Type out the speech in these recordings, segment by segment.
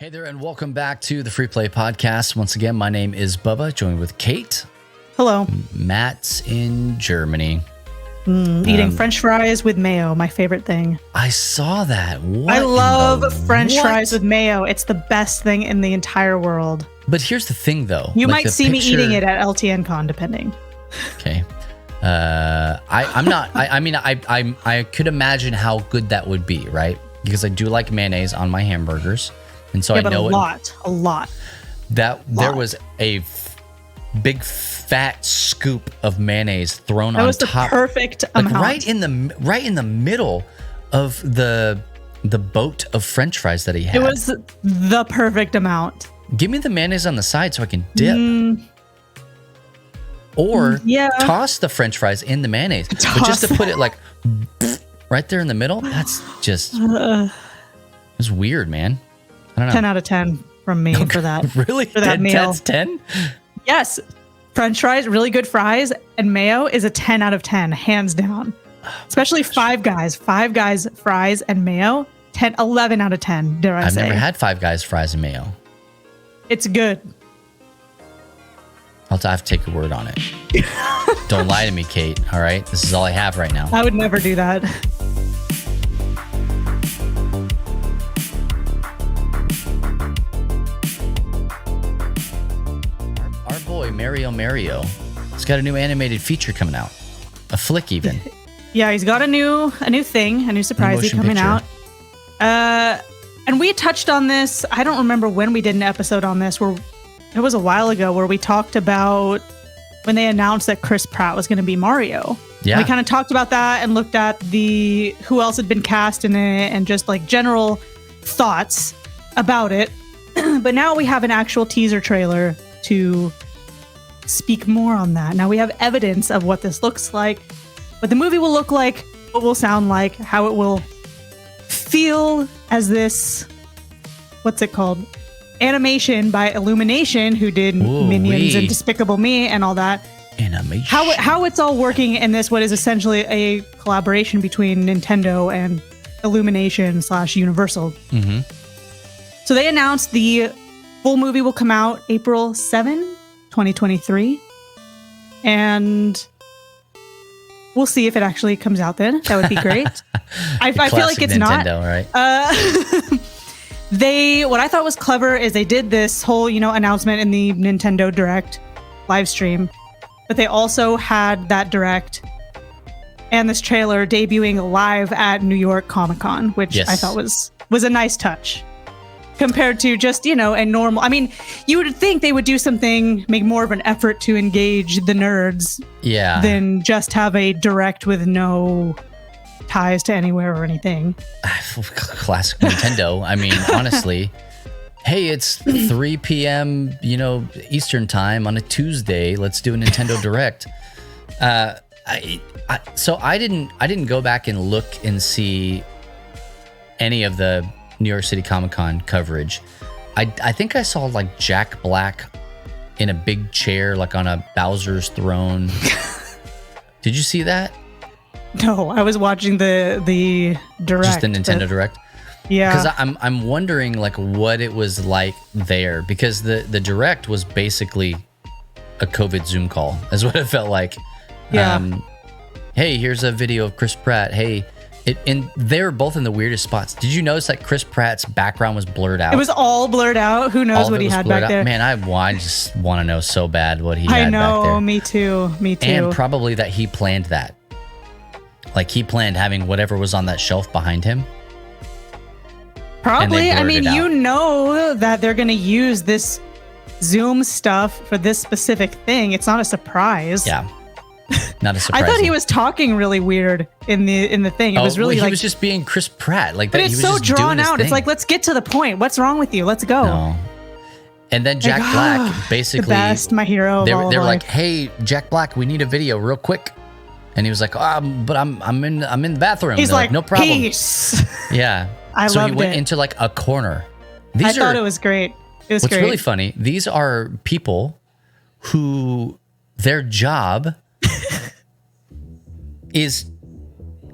Hey there, and welcome back to the Free Play Podcast. Once again, my name is Bubba, joined with Kate. Hello. Matt's in Germany. Eating French fries with mayo, my favorite thing. I saw that. What I love French what? fries with mayo. It's the best thing in the entire world. But here's the thing, though. You might see me eating it at LTN Con, depending. Okay. I'm not. I could imagine how good that would be, right? Because I do like mayonnaise on my hamburgers. And so I know a lot. There was a big fat scoop of mayonnaise thrown on top. That was the perfect amount. Right in the middle of the boat of French fries that he had. It was the perfect amount. Give me the mayonnaise on the side so I can dip. Or toss the French fries in the mayonnaise. But just to put it like right there in the middle, that's just it's weird, man. I don't know. 10 out of 10 from me for that. Really? For that meal. That's 10? Yes. French fries, really good fries, and mayo is a 10 out of 10, hands down. Especially Five Guys. Five Guys fries and mayo, 11 out of 10, dare I say. I've never had Five Guys fries and mayo. It's good. I'll have to take your word on it. Don't lie to me, Kate. All right? This is all I have right now. I would never do that. Our boy, Mario, has got a new animated feature coming out. A flick, even. Yeah, he's got a new thing, a new surprise coming out. And we touched on this. I don't remember when we did an episode on this. It was a while ago where we talked about when they announced that Chris Pratt was going to be Mario. Yeah. We kind of talked about that and looked at who else had been cast in it and just like general thoughts about it. But now we have an actual teaser trailer to speak more on that. Now we have evidence of what this looks like, what the movie will look like, what it will sound like, how it will feel as this, what's it called? Animation by Illumination, who did Minions and Despicable Me and all that. Animation. How it's all working in this, what is essentially a collaboration between Nintendo and Illumination / Universal. Mm-hmm. So they announced the full movie will come out April 7, 2023. And we'll see if it actually comes out then. That would be great. I feel like it's Nintendo, not. Right? What I thought was clever is they did this whole, announcement in the Nintendo Direct live stream, but they also had that Direct and this trailer debuting live at New York Comic Con, which I thought was a nice touch compared to just, a normal. I mean, you would think they would do something, make more of an effort to engage the nerds than just have a Direct with no ties to anywhere or anything. Classic Nintendo. I mean, honestly, hey, it's 3 p.m. Eastern time on a Tuesday. Let's do a Nintendo Direct. So I didn't go back and look and see any of the New York City Comic Con coverage. I think I saw like Jack Black in a big chair, like on a Bowser's throne. Did you see that? No, I was watching the Direct. Just the Nintendo Direct? Yeah. Because I'm wondering like what it was like there, because the Direct was basically a COVID Zoom call, is what it felt like. Yeah. Hey, here's a video of Chris Pratt. Hey, and they were both in the weirdest spots. Did you notice that Chris Pratt's background was blurred out? It was all blurred out. Who knows what he had back there? Man, I just want to know so bad what he had back there. I know, me too. And probably that he planned that. Like he planned having whatever was on that shelf behind him. Probably. I mean, you know that they're going to use this Zoom stuff for this specific thing. It's not a surprise. Yeah. Not a surprise. I thought he was talking really weird in the thing. It was really he was just being Chris Pratt. Like, but it's so drawn out. It's like, let's get to the point. What's wrong with you? Let's go. No. And then Jack Black basically, the best, my hero. They were like, "Hey, Jack Black, we need a video real quick." And he was like, but I'm in the bathroom." He's like, "No problem." Peace. Yeah. So he went into like a corner. I thought it was great. It was great. What's really funny, these are people who their job is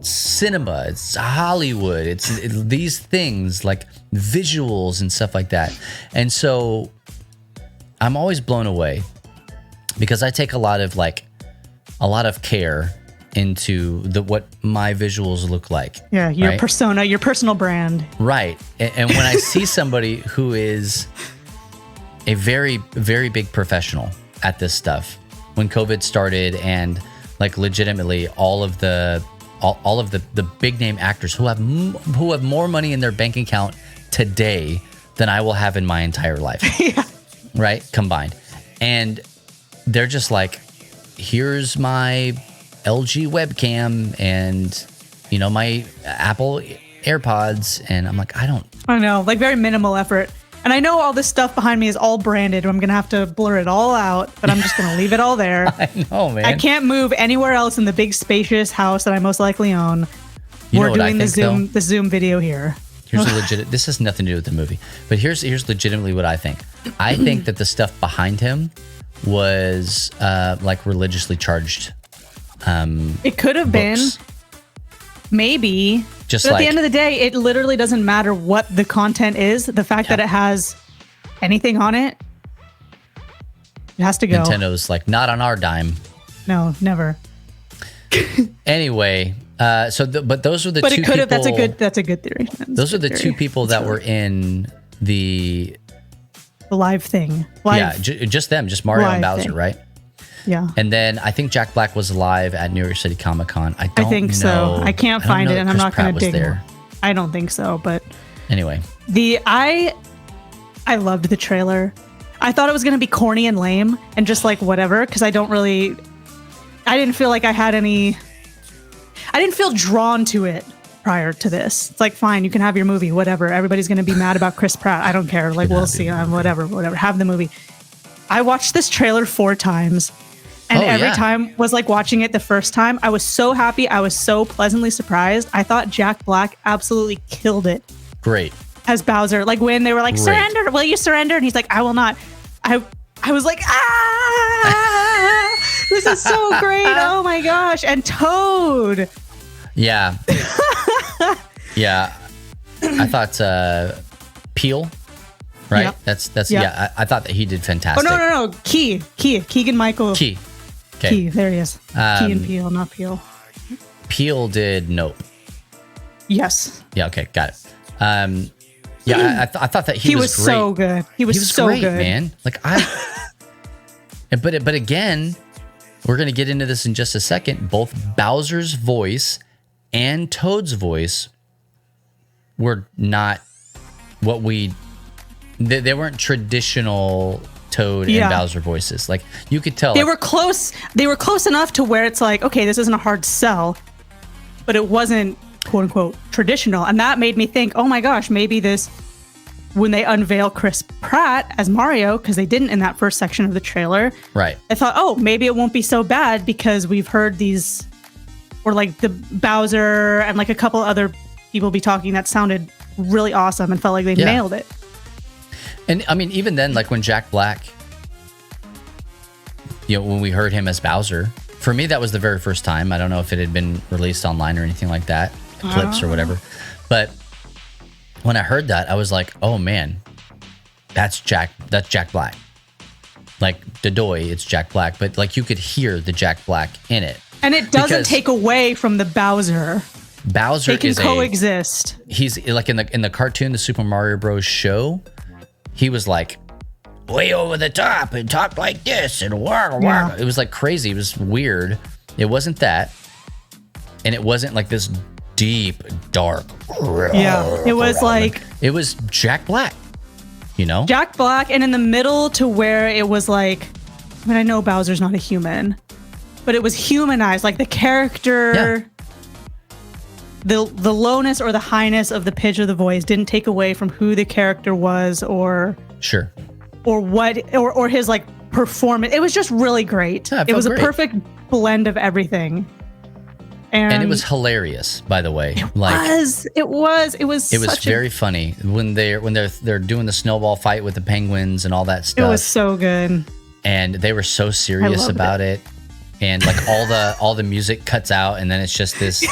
cinema. It's Hollywood. It's these things like visuals and stuff like that. And so I'm always blown away because I take a lot of care into what my visuals look like. Yeah, your persona, your personal brand. Right. And when I see somebody who is a very, very big professional at this stuff, when COVID started and like legitimately all of the big name actors who have more money in their bank account today than I will have in my entire life. Yeah. Right? Combined. And they're just like, here's my LG webcam and, you know, my Apple AirPods. And I'm like, I know, like very minimal effort. And I know all this stuff behind me is all branded. I'm going to have to blur it all out, but I'm just going to leave it all there. I know, man. I can't move anywhere else in the big spacious house that I most likely own. We're doing the Zoom video here. Here's a legit. This has nothing to do with the movie, but here's legitimately what I think. I think that the stuff behind him was like religiously charged. It could have been, maybe. Just but at the end of the day, it literally doesn't matter what the content is. The fact that it has anything on it, it has to go. Nintendo's like, not on our dime. No, never. Anyway, but those are the but two it could have. people. That's a good theory. Those are the two people that were in the live thing. Just them, just Mario and Bowser, right? Yeah. And then I think Jack Black was live at New York City Comic Con. I think so. I can't find it, and I'm not going to dig there. I don't think so, but anyway. I loved the trailer. I thought it was going to be corny and lame and just like whatever, because I didn't feel like I didn't feel drawn to it prior to this. It's like, fine, you can have your movie, whatever. Everybody's going to be mad about Chris Pratt. I don't care. Like, we'll see. Whatever. Have the movie. I watched this trailer 4 times. And every time was like watching it the first time. I was so happy. I was so pleasantly surprised. I thought Jack Black absolutely killed it. Great. As Bowser. Like when they were like, surrender, will you surrender? And he's like, I will not. I was like, this is so great. Oh my gosh. And Toad. Yeah. Yeah. I thought Peel. Right? Yep. That's yeah. I thought that he did fantastic. Oh no. Keegan-Michael. Key. Okay. Key, there he is. Key and Peele, not Peel. Peel did Nope. Yes. Yeah, okay, got it. I thought that he was great. So good. He was so great, good, man. Like but again, we're gonna get into this in just a second. Both Bowser's voice and Toad's voice were not what they weren't traditional Toad and Bowser voices. Like you could tell they were close. They were close enough to where it's like, okay, this isn't a hard sell, but it wasn't quote unquote traditional. And that made me think, oh my gosh, maybe this, when they unveil Chris Pratt as Mario, because they didn't in that first section of the trailer. Right. I thought, oh, maybe it won't be so bad because we've heard these, or like the Bowser and like a couple other people be talking that sounded really awesome and felt like they nailed it. And I mean, even then, like when Jack Black, when we heard him as Bowser, for me, that was the very first time. I don't know if it had been released online or anything like that, clips or whatever. But when I heard that, I was like, oh man, that's Jack Black. Like Dodoy, it's Jack Black, but like you could hear the Jack Black in it. And it doesn't take away from the Bowser. Bowser they can coexist. He's like in the cartoon, the Super Mario Bros. Show. He was like way over the top and talked like this and wah. It was like crazy. It was weird. It wasn't that. And it wasn't like this deep, dark. Yeah. It was like. It was Jack Black, Jack Black. And in the middle to where it was like, I mean, I know Bowser's not a human, but it was humanized. Like the character. Yeah. The lowness or the highness of the pitch of the voice didn't take away from who the character was or what or his like performance. It was just really great. Yeah, it was great. A perfect blend of everything. And it was hilarious, by the way. It was very funny when they're doing the snowball fight with the penguins and all that stuff. It was so good. And they were so serious about it. And like all the music cuts out and then it's just this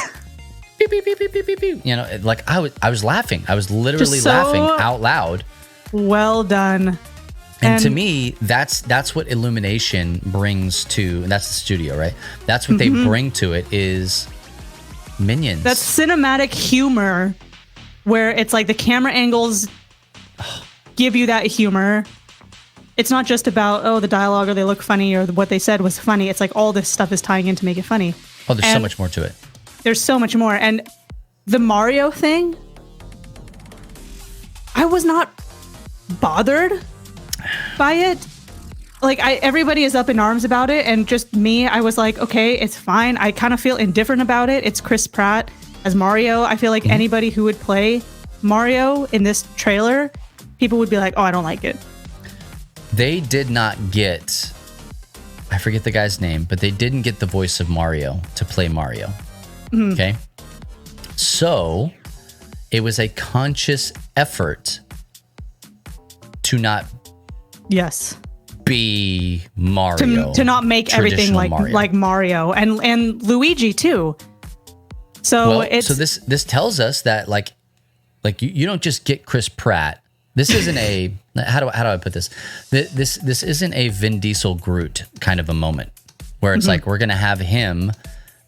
You know, like I was laughing. I was literally laughing out loud. Well done. And to me, that's what Illumination brings to, and that's the studio, right? That's what they bring to it is Minions. That's cinematic humor where it's like the camera angles give you that humor. It's not just about, the dialogue or they look funny or what they said was funny. It's like all this stuff is tying in to make it funny. Oh, there's so much more to it. There's so much more. And the Mario thing, I was not bothered by it. Like everybody is up in arms about it, and just me, I was like, okay, it's fine. I kind of feel indifferent about it. It's Chris Pratt as Mario. I feel like anybody who would play Mario in this trailer, people would be like, oh, I don't like it. They did not get, I forget the guy's name, but they didn't get the voice of Mario to play Mario. Okay. So it was a conscious effort to not be Mario. To not make everything like Mario and Luigi too. So so this tells us that like you don't just get Chris Pratt. This isn't a how do I put this? This isn't a Vin Diesel Groot kind of a moment where it's like we're gonna have him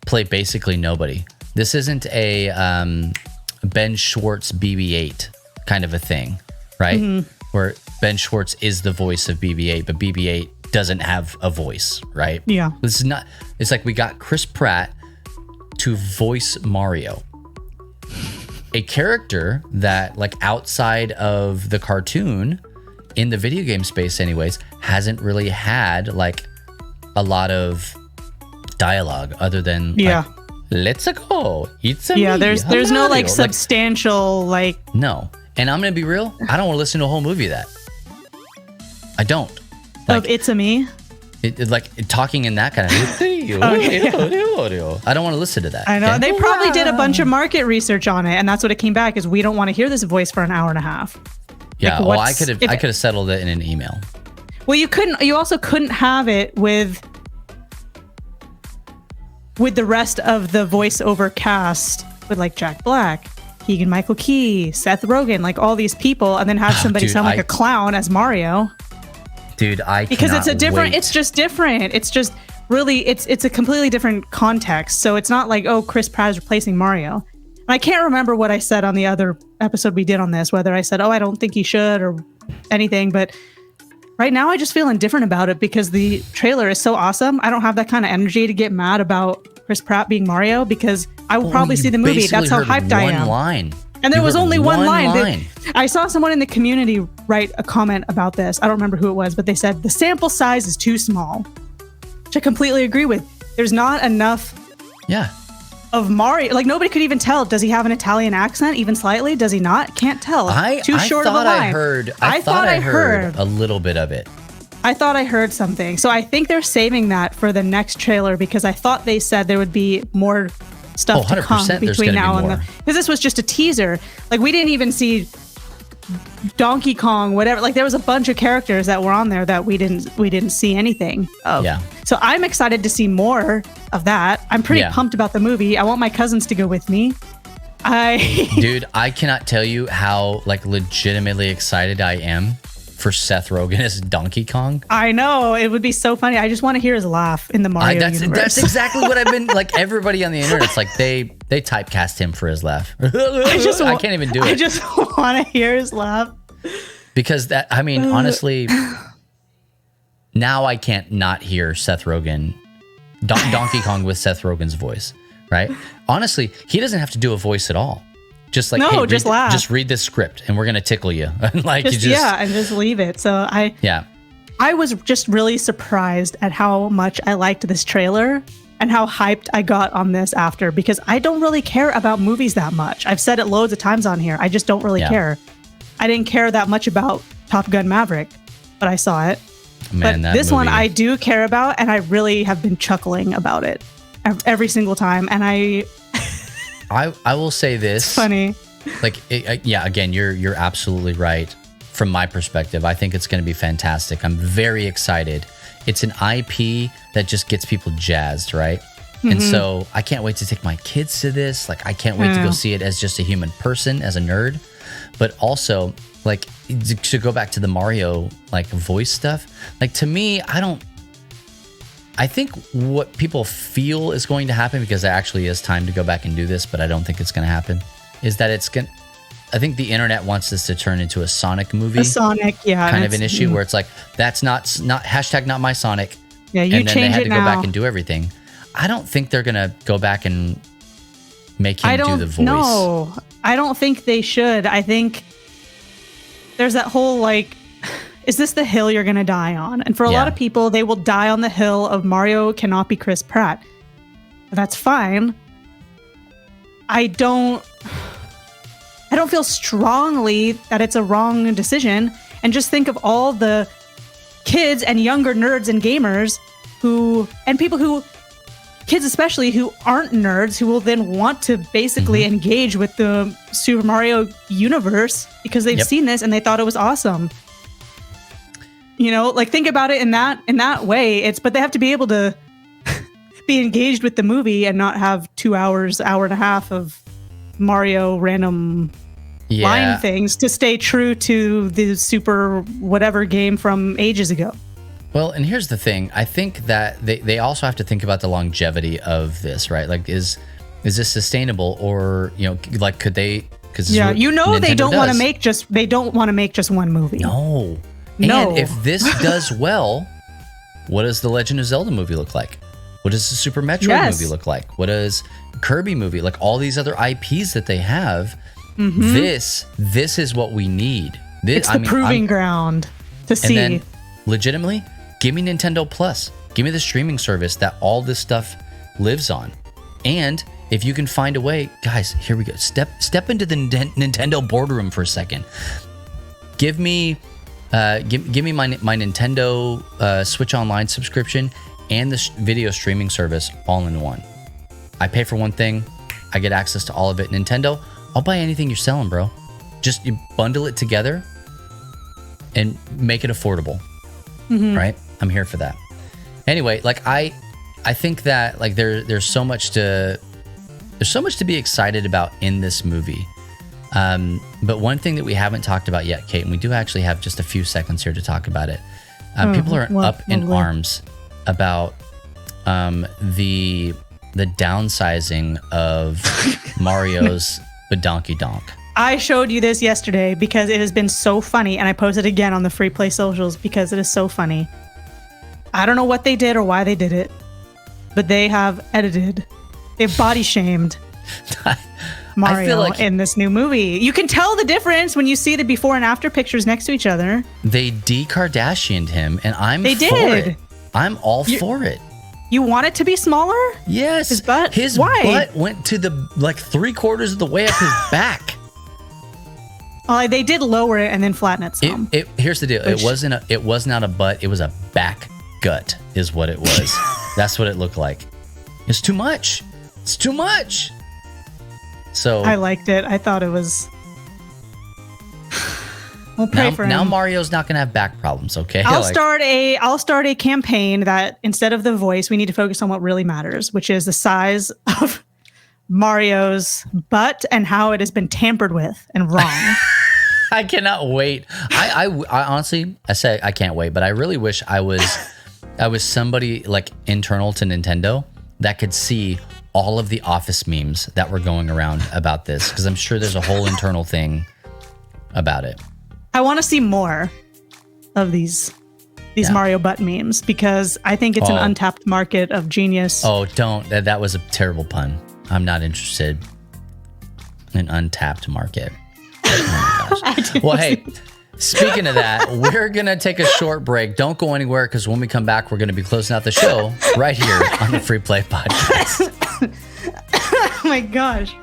play basically nobody. This isn't a Ben Schwartz BB-8 kind of a thing, right? Where Ben Schwartz is the voice of BB-8, but BB-8 doesn't have a voice, right? Yeah. This is not. It's like we got Chris Pratt to voice Mario, a character that, like, outside of the cartoon, in the video game space, anyways, hasn't really had like a lot of dialogue other than like, let's go. It's a there's no like substantial like no. And I'm gonna be real. I don't want to listen to a whole movie of that. I don't. Like, of It's a Me. Like talking in that kind of. I don't want to listen to that. I know they probably did a bunch of market research on it, and that's what it came back is we don't want to hear this voice for an hour and a half. Yeah, like, I could have settled it in an email. Well, you couldn't. You also couldn't have it with the rest of the voiceover cast with like Jack Black, Keegan-Michael Key, Seth Rogen, like all these people, and then have somebody sound like a clown as Mario. Dude, because it's a different. It's just different. It's just really. It's a completely different context. So it's not like Chris Pratt is replacing Mario. And I can't remember what I said on the other episode we did on this, whether I said, I don't think he should or anything. But right now I just feel indifferent about it because the trailer is so awesome. I don't have that kind of energy to get mad about Chris Pratt being Mario because I will probably see the movie. That's how hyped I am. Line. And there was only one line. I saw someone in the community write a comment about this. I don't remember who it was, but they said the sample size is too small, which I completely agree with. There's not enough of Mario. Like nobody could even tell. Does he have an Italian accent even slightly? Does he not? Can't tell. Too short of a line. I thought I heard a little bit of it. I thought I heard something. So I think they're saving that for the next trailer because I thought they said there would be more stuff to come between now and then. Because this was just a teaser. Like we didn't even see Donkey Kong, whatever. Like there was a bunch of characters that were on there that we didn't see anything of. Yeah. So I'm excited to see more of that. I'm pretty pumped about the movie. I want my cousins to go with me. Dude, I cannot tell you how like legitimately excited I am for Seth Rogen as Donkey Kong. I know. It would be so funny. I just want to hear his laugh in the Mario universe. That's exactly what I've been, like everybody on the internet, it's like they typecast him for his laugh. I can't even do it. I just want to hear his laugh. Because honestly, now I can't not hear Seth Rogen, Donkey Kong with Seth Rogen's voice, right? Honestly, he doesn't have to do a voice at all. Just like, just laugh. Just read this script and we're going to tickle you. Like and just leave it. So I was just really surprised at how much I liked this trailer and how hyped I got on this after, because I don't really care about movies that much. I've said it loads of times on here. I just don't really care. I didn't care that much about Top Gun Maverick, but I saw it. Man, but this one I do care about, and I really have been chuckling about it every single time. And I will say this. It's funny. Like, again, you're absolutely right. From my perspective, I think it's going to be fantastic. I'm very excited. It's an IP that just gets people jazzed, right? And so I can't wait to take my kids to this. Like, I can't wait to go see it as just a human person, as a nerd. But also, like, to go back to the Mario, like, voice stuff. Like, to me, I think what people feel is going to happen, because there actually is time to go back and do this, but I don't think it's going to happen, is that I think the internet wants this to turn into a Sonic movie. A Sonic, yeah. Kind of an issue where it's like, that's not hashtag not my Sonic. Yeah, you and then change they had it to now. go back and do everything. I don't think they're going to go back and make him do the voice. No, I don't think they should. I think there's that whole, like, is this the hill you're going to die on? And for a lot of people, they will die on the hill of Mario cannot be Chris Pratt. That's fine. I don't feel strongly that it's a wrong decision. And just think of all the kids and younger nerds and gamers kids especially, who aren't nerds, who will then want to basically engage with the Super Mario universe because they've seen this and they thought it was awesome. You know, like, think about it in that way. But they have to be able to be engaged with the movie and not have 2 hours, hour and a half of Mario random line things to stay true to the Super whatever game from ages ago. Well, and here's the thing. I think that they also have to think about the longevity of this, right? Like, is this sustainable, or, you know, like, could they? Because they Nintendo don't want to make just one movie. No. And if this does well, what does the Legend of Zelda movie look like? What does the Super Metroid movie look like? What does Kirby movie, like, all these other IPs that they have? This is what we need. It's the proving ground to see. And then, legitimately, give me Nintendo Plus. Give me the streaming service that all this stuff lives on. And if you can find a way, guys, here we go. Step into the Nintendo boardroom for a second. Give me my Nintendo Switch Online subscription and the video streaming service all in one. I pay for one thing, I get access to all of it. Nintendo, I'll buy anything you're selling, bro. Just you bundle it together and make it affordable. Right? I'm here for that. Anyway, like, I think that, like, there's so much to be excited about in this movie. But one thing that we haven't talked about yet, Kate, and we do actually have just a few seconds here to talk about it. People are up in arms about the downsizing of Mario's Badonky Donk. I showed you this yesterday because it has been so funny, and I posted it again on the Free Play socials because it is so funny. I don't know what they did or why they did it, but they've body shamed Mario in this new movie. You can tell the difference when you see the before and after pictures next to each other. They de-Kardashianed him, and I'm for it. I'm all for it. You want it to be smaller? Yes. His butt? His Why? butt went to the, like, 3/4 of the way up his back. They did lower it and then flatten it some. Here's the deal. It was not a butt. It was a back gut is what it was. That's what it looked like. It's too much. It's too much. So I liked it. I thought it was... We'll pray for him. Now Mario's not going to have back problems, okay? I'll start a campaign that instead of the voice, we need to focus on what really matters, which is the size of Mario's butt and how it has been tampered with and wrong. I cannot wait. I honestly, I say I can't wait, but I really wish I was somebody, like, internal to Nintendo that could see all of the Office memes that were going around about this, because I'm sure there's a whole internal thing about it. I want to see more of these Mario butt memes because I think it's an untapped market of genius. Oh, don't. That was a terrible pun. I'm not interested in untapped market. Oh my gosh. Well, hey, speaking of that, we're going to take a short break. Don't go anywhere, because when we come back, we're going to be closing out the show right here on the Free Play Podcast. Oh my gosh.